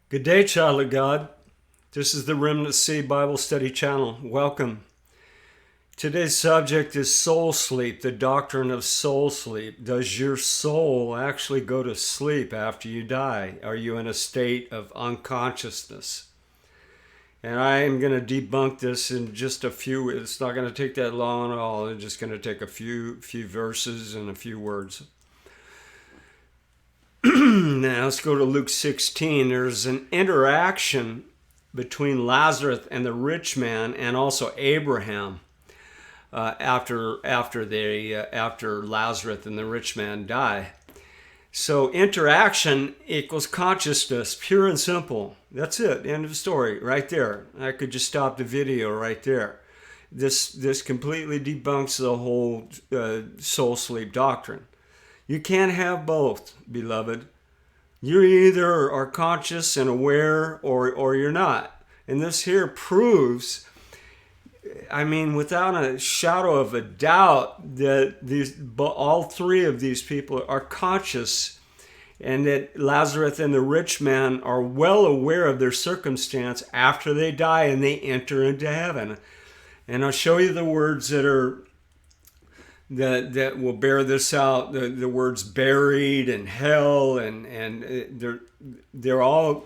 Good day, child of God. This is the Remnant Seed Bible Study Channel. Welcome. Today's subject is soul sleep, the doctrine of soul sleep. Does your soul actually go to sleep after you die? Are you in a state of unconsciousness? And I am going to debunk this in just a few. It's not going to take that long at all. It's just going to take a few verses and a few words. Now let's go to Luke 16. There's an interaction between Lazarus and the rich man, and also Abraham after Lazarus and the rich man die. So interaction equals consciousness, pure and simple. That's it. End of story. Right there. I could just stop the video right there. This completely debunks the whole soul sleep doctrine. You can't have both, beloved. You either are conscious and aware or you're not. And this here proves, without a shadow of a doubt, that all three of these people are conscious, and that Lazarus and the rich man are well aware of their circumstance after they die and they enter into heaven. And I'll show you the words that will bear this out. The words buried and hell, and they're all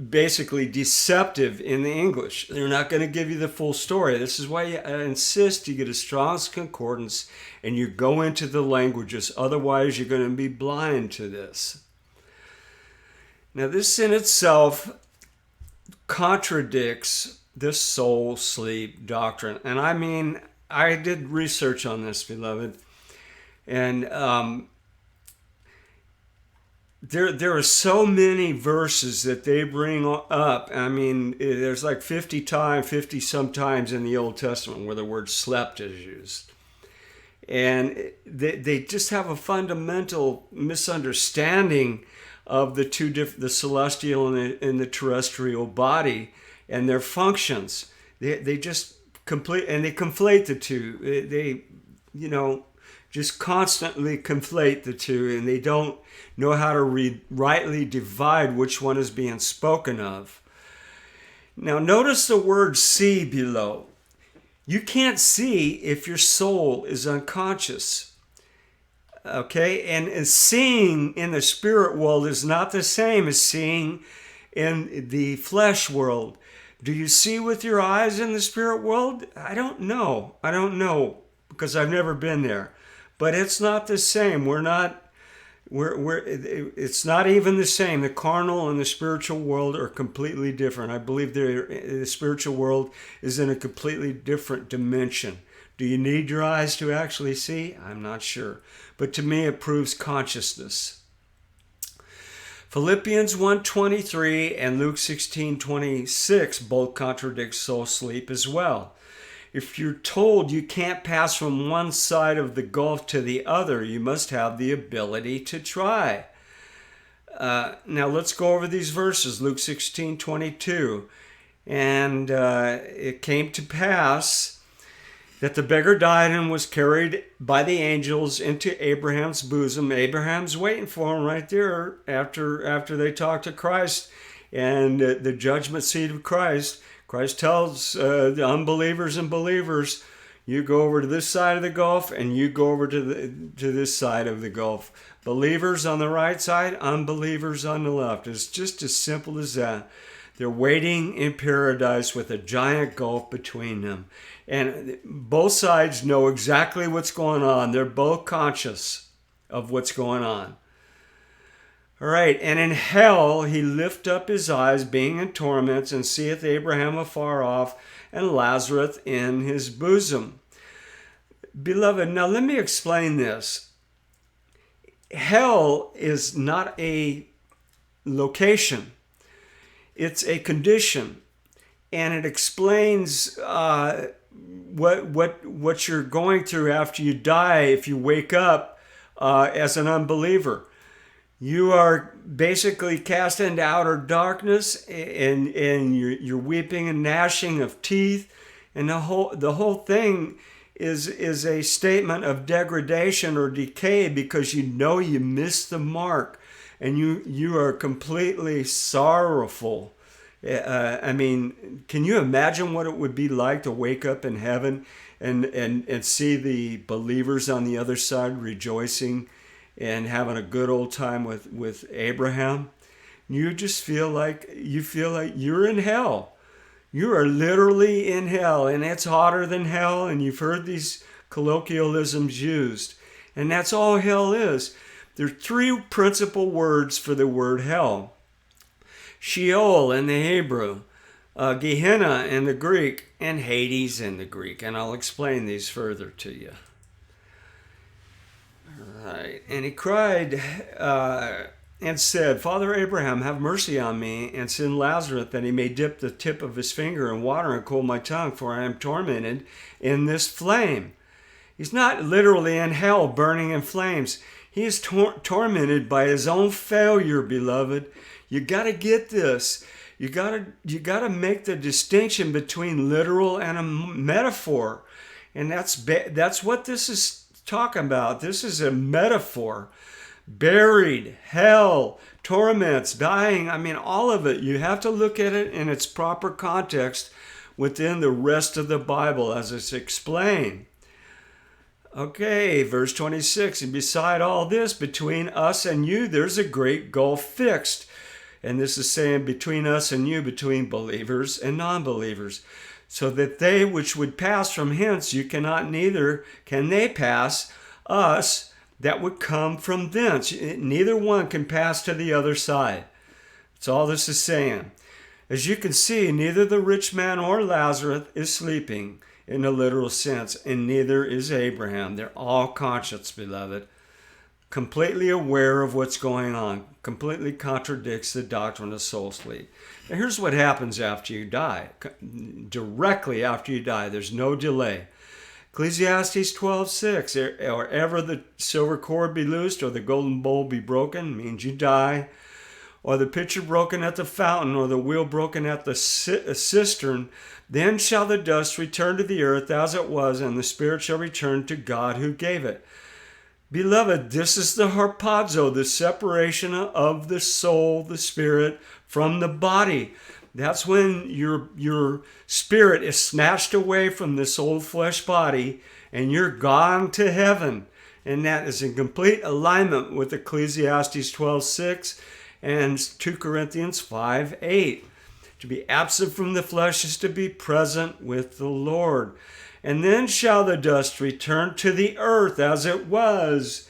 basically deceptive in the English. They're not going to give you the full story. This is why I insist you get a Strong's Concordance and you go into the languages. Otherwise, you're going to be blind to this. Now, this in itself contradicts this soul sleep doctrine. And I did research on this, beloved, and there are so many verses that they bring up. There's like 50 sometimes in the Old Testament where the word slept is used. And they just have a fundamental misunderstanding of the the celestial and the terrestrial body and their functions. They just they conflate the two. They just constantly conflate the two, and they don't know how to rightly divide which one is being spoken of. Now, notice the word see below. You can't see if your soul is unconscious. Okay? And seeing in the spirit world is not the same as seeing in the flesh world. Do you see with your eyes in the spirit world? I don't know because I've never been there. But it's not the same. It's not even the same. The carnal and the spiritual world are completely different. I believe the spiritual world is in a completely different dimension. Do you need your eyes to actually see? I'm not sure. But to me, it proves consciousness. Philippians 1:23 and Luke 16:26 both contradict soul sleep as well. If you're told you can't pass from one side of the gulf to the other, you must have the ability to try. Now let's go over these verses. Luke 16:22. And it came to pass that the beggar died and was carried by the angels into Abraham's bosom. Abraham's waiting for him right there after they talk to Christ and the judgment seat of Christ. Christ tells the unbelievers and believers, you go over to this side of the gulf and you go over to this side of the gulf. Believers on the right side, unbelievers on the left. It's just as simple as that. They're waiting in paradise with a giant gulf between them. And both sides know exactly what's going on. They're both conscious of what's going on. All right, and in hell he lift up his eyes, being in torments, and seeth Abraham afar off, and Lazarus in his bosom. Beloved, now let me explain this. Hell is not a location. It's a condition, and it explains what you're going through after you die if you wake up as an unbeliever. You are basically cast into outer darkness, and you're weeping and gnashing of teeth, and the whole thing is a statement of degradation or decay because you know you missed the mark. and you are completely sorrowful. I mean, can you imagine what it would be like to wake up in heaven and see the believers on the other side rejoicing and having a good old time with Abraham? You just feel like you're in hell. You are literally in hell, and it's hotter than hell, and you've heard these colloquialisms used. And that's all hell is. There are three principal words for the word hell. Sheol in the Hebrew, Gehenna in the Greek, and Hades in the Greek. And I'll explain these further to you. All right. And he cried and said, Father Abraham, have mercy on me, and send Lazarus that he may dip the tip of his finger in water and cool my tongue, for I am tormented in this flame. He's not literally in hell burning in flames. He is tormented by his own failure, beloved. You got to get this. You got to make the distinction between literal and a metaphor. And that's what this is talking about. This is a metaphor. Buried, hell, torments, dying. I mean, all of it. You have to look at it in its proper context within the rest of the Bible as it's explained. Okay, verse 26. And beside all this, between us and you, there's a great gulf fixed. And this is saying between us and you, between believers and non-believers. So that they which would pass from hence, you cannot, neither can they pass us that would come from thence. Neither one can pass to the other side. That's all this is saying. As you can see, neither the rich man or Lazarus is sleeping in a literal sense, and neither is Abraham. They're all conscious, beloved, completely aware of what's going on, completely contradicts the doctrine of soul sleep. Now here's what happens after you die. Directly after you die, there's no delay. Ecclesiastes 12:6, or ever the silver cord be loosed, or the golden bowl be broken, means you die, or the pitcher broken at the fountain, or the wheel broken at the cistern, then shall the dust return to the earth as it was, and the spirit shall return to God who gave it. Beloved, this is the harpazo, the separation of the soul, the spirit, from the body. That's when your spirit is snatched away from this old flesh body and you're gone to heaven. And that is in complete alignment with Ecclesiastes 12:6 and 2 Corinthians 5:8. To be absent from the flesh is to be present with the Lord. And then shall the dust return to the earth as it was.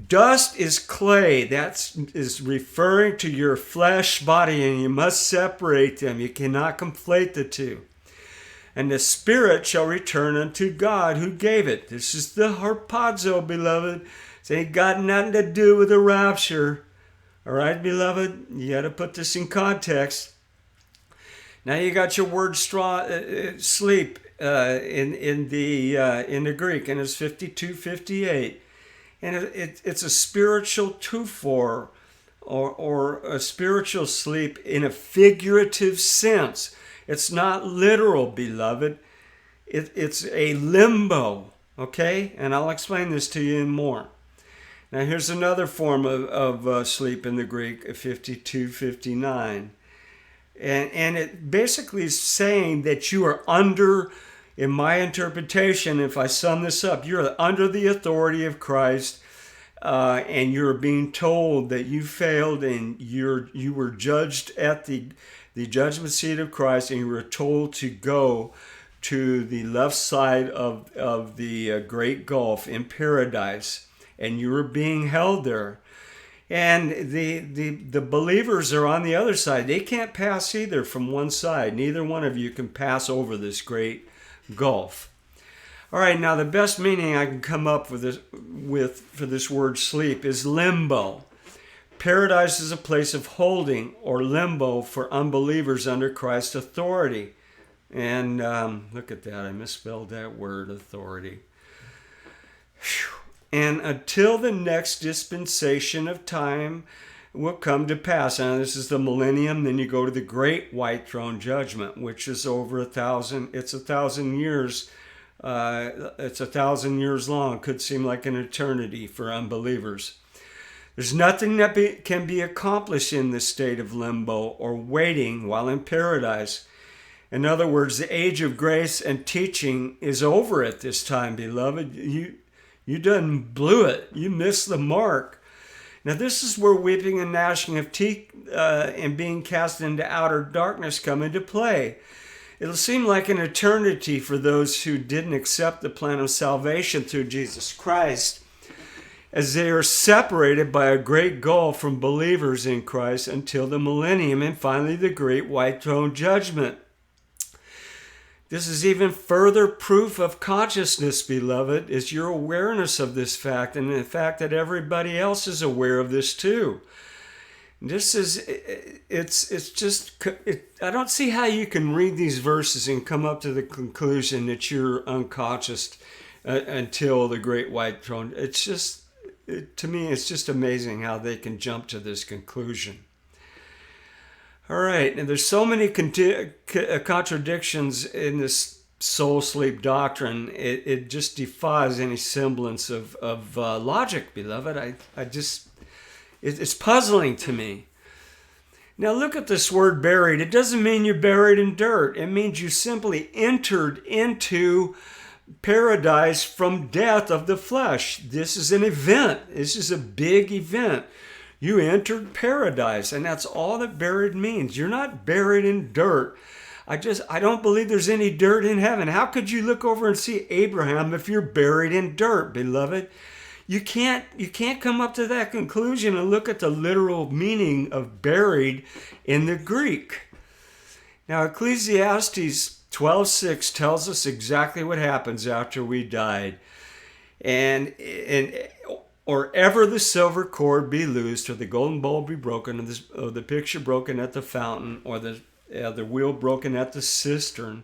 Dust is clay. That is referring to your flesh body, and you must separate them. You cannot conflate the two. And the spirit shall return unto God who gave it. This is the harpazo, beloved. It ain't got nothing to do with the rapture. All right, beloved? You got to put this in context. Now you got your word sleep in the Greek, and it's 52:58. And it's a spiritual tufor, or a spiritual sleep in a figurative sense. It's not literal, beloved. It's a limbo, okay? And I'll explain this to you more. Now here's another form of sleep in the Greek, 52:59. And it basically is saying that you are under, in my interpretation, if I sum this up, you're under the authority of Christ, and you're being told that you failed, and you were judged at the judgment seat of Christ, and you were told to go to the left side of the great gulf in paradise, and you were being held there. And the believers are on the other side. They can't pass either from one side. Neither one of you can pass over this great gulf. All right, now the best meaning I can come up with for this word sleep is limbo. Paradise is a place of holding, or limbo, for unbelievers under Christ's authority. And look at that, I misspelled that word, authority. Whew. And until the next dispensation of time will come to pass. Now this is the millennium, then you go to the great white throne judgment, which is over 1,000, it's 1,000 years. It's 1,000 years long. Could seem like an eternity for unbelievers. There's nothing that can be accomplished in this state of limbo or waiting while in paradise. In other words, the age of grace and teaching is over at this time, beloved. You done blew it. You missed the mark. Now this is where weeping and gnashing of teeth and being cast into outer darkness come into play. It'll seem like an eternity for those who didn't accept the plan of salvation through Jesus Christ, as they are separated by a great gulf from believers in Christ until the millennium and finally the great white throne judgment. This is even further proof of consciousness, beloved, is your awareness of this fact and the fact that everybody else is aware of this too. This is, I don't see how you can read these verses and come up to the conclusion that you're unconscious until the great white throne. It's just, to me, it's just amazing how they can jump to this conclusion. All right, and there's so many contradictions in this soul sleep doctrine. It just defies any semblance of logic, beloved. It's puzzling to me. Now look at this word buried. It doesn't mean you're buried in dirt. It means you simply entered into paradise from death of the flesh. This is an event. This is a big event. You entered paradise, and that's all that buried means. You're not buried in dirt. I don't believe there's any dirt in heaven. How could you look over and see Abraham if you're buried in dirt, beloved? You can't come up to that conclusion and look at the literal meaning of buried in the Greek. Now, Ecclesiastes 12:6 tells us exactly what happens after we died. Or ever the silver cord be loosed, or the golden bowl be broken, or the picture broken at the fountain, or the wheel broken at the cistern,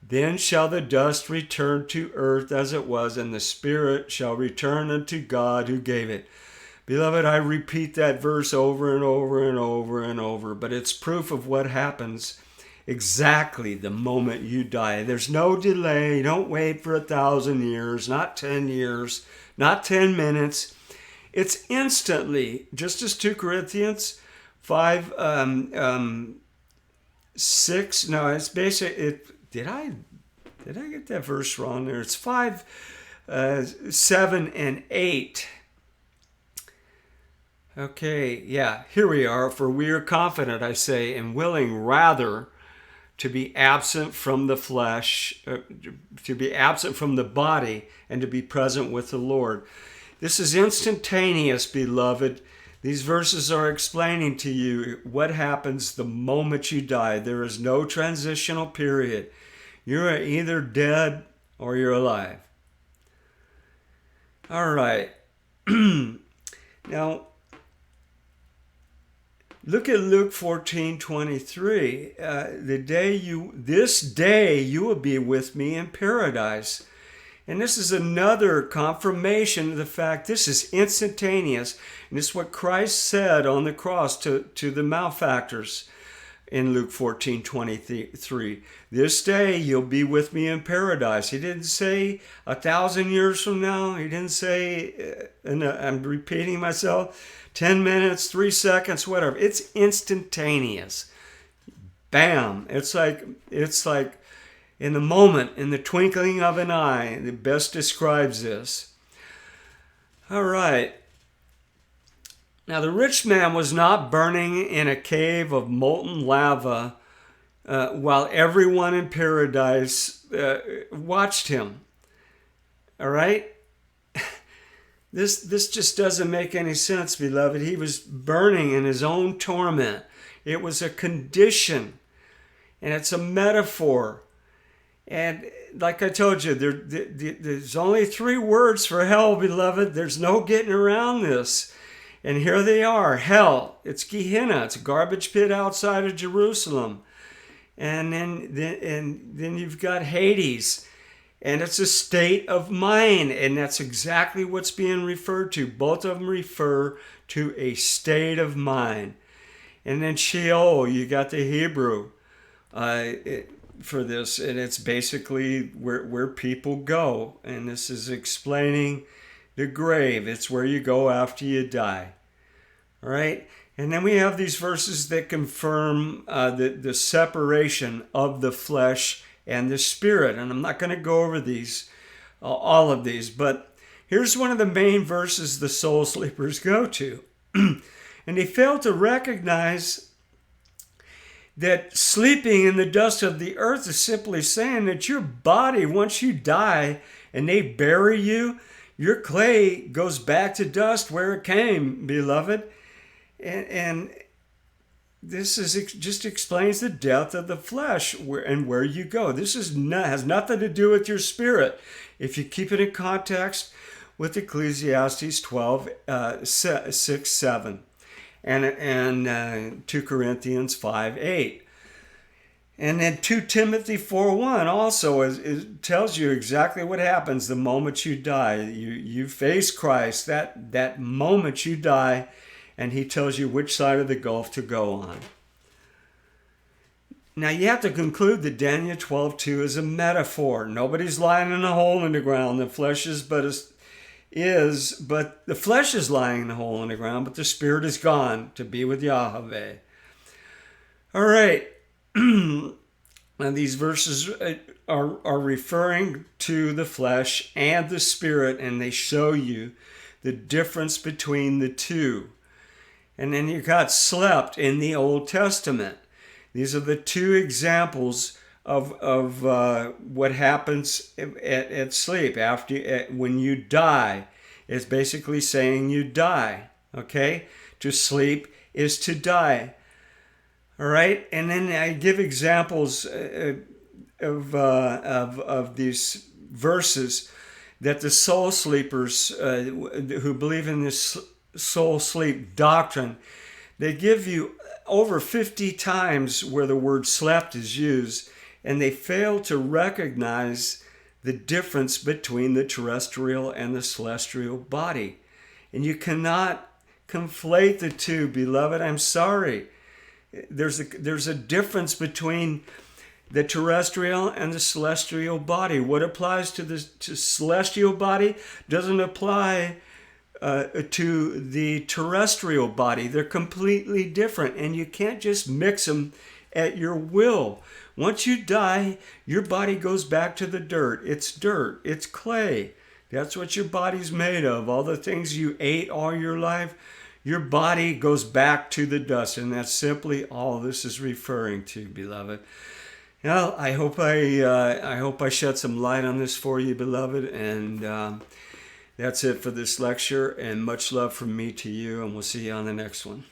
then shall the dust return to earth as it was, and the spirit shall return unto God who gave it. Beloved, I repeat that verse over and over and over and over, but it's proof of what happens exactly the moment you die. There's no delay. Don't wait for 1,000 years, not 10 years, not 10 minutes. It's instantly, just as 2 Corinthians 5, 6. No, it's basically, did I get that verse wrong there? It's 5, 7, and 8. Okay, yeah, here we are. For we are confident, I say, and willing rather to be absent from the flesh, to be absent from the body, and to be present with the Lord. This is instantaneous, beloved. These verses are explaining to you what happens the moment you die. There is no transitional period. You're either dead or you're alive. All right. Now, look at Luke 14:23. This day you will be with me in paradise. And this is another confirmation of the fact this is instantaneous. And this is what Christ said on the cross to the malefactors in Luke 14:23. This day you'll be with me in paradise. He didn't say 1,000 years from now. He didn't say, and I'm repeating myself, 10 minutes, 3 seconds, whatever. It's instantaneous. Bam. It's like in the moment, in the twinkling of an eye. It best describes this. All right. Now, the rich man was not burning in a cave of molten lava while everyone in paradise watched him. All right? This just doesn't make any sense, beloved. He was burning in his own torment. It was a condition, and it's a metaphor. And like I told you, there's only 3 words for hell, beloved. There's no getting around this. And here they are, hell. It's Gehenna. It's a garbage pit outside of Jerusalem. And then you've got Hades. And it's a state of mind. And that's exactly what's being referred to. Both of them refer to a state of mind. And then Sheol, you got the Hebrew for this. And it's basically where people go. And this is explaining the grave. It's where you go after you die. All right? And then we have these verses that confirm the separation of the flesh and the spirit. And I'm not going to go over these, all of these, but here's one of the main verses the soul sleepers go to. And they fail to recognize that sleeping in the dust of the earth is simply saying that your body, once you die and they bury you, your clay goes back to dust where it came, beloved. And this just explains the death of the flesh and where you go. This has nothing to do with your spirit. If you keep it in context with Ecclesiastes 12, 6, 7, and 2 Corinthians 5, 8. And then 2 Timothy 4:1 also it tells you exactly what happens the moment you die. You face Christ that moment you die, and he tells you which side of the gulf to go on. Now you have to conclude that Daniel 12:2 is a metaphor. Nobody's lying in a hole in the ground. The flesh but the flesh is lying in a hole in the ground, but the spirit is gone to be with Yahweh. All right. Now these verses are referring to the flesh and the spirit, and they show you the difference between the two. And then you got slept in the Old Testament. These are the two examples of what happens at sleep when you die. It's basically saying you die. Okay, to sleep is to die. All right, and then I give examples of these verses that the soul sleepers who believe in this soul sleep doctrine, they give you over 50 times where the word slept is used, and they fail to recognize the difference between the terrestrial and the celestial body. And you cannot conflate the two, beloved. I'm sorry. There's a difference between the terrestrial and the celestial body. What applies to the celestial body doesn't apply to the terrestrial body. They're completely different, and you can't just mix them at your will. Once you die, your body goes back to the dirt. It's clay. That's what your body's made of. All the things you ate all your life, your body goes back to the dust, and that's simply all this is referring to, beloved. Well, I hope I shed some light on this for you, beloved, and that's it for this lecture, and much love from me to you, and we'll see you on the next one.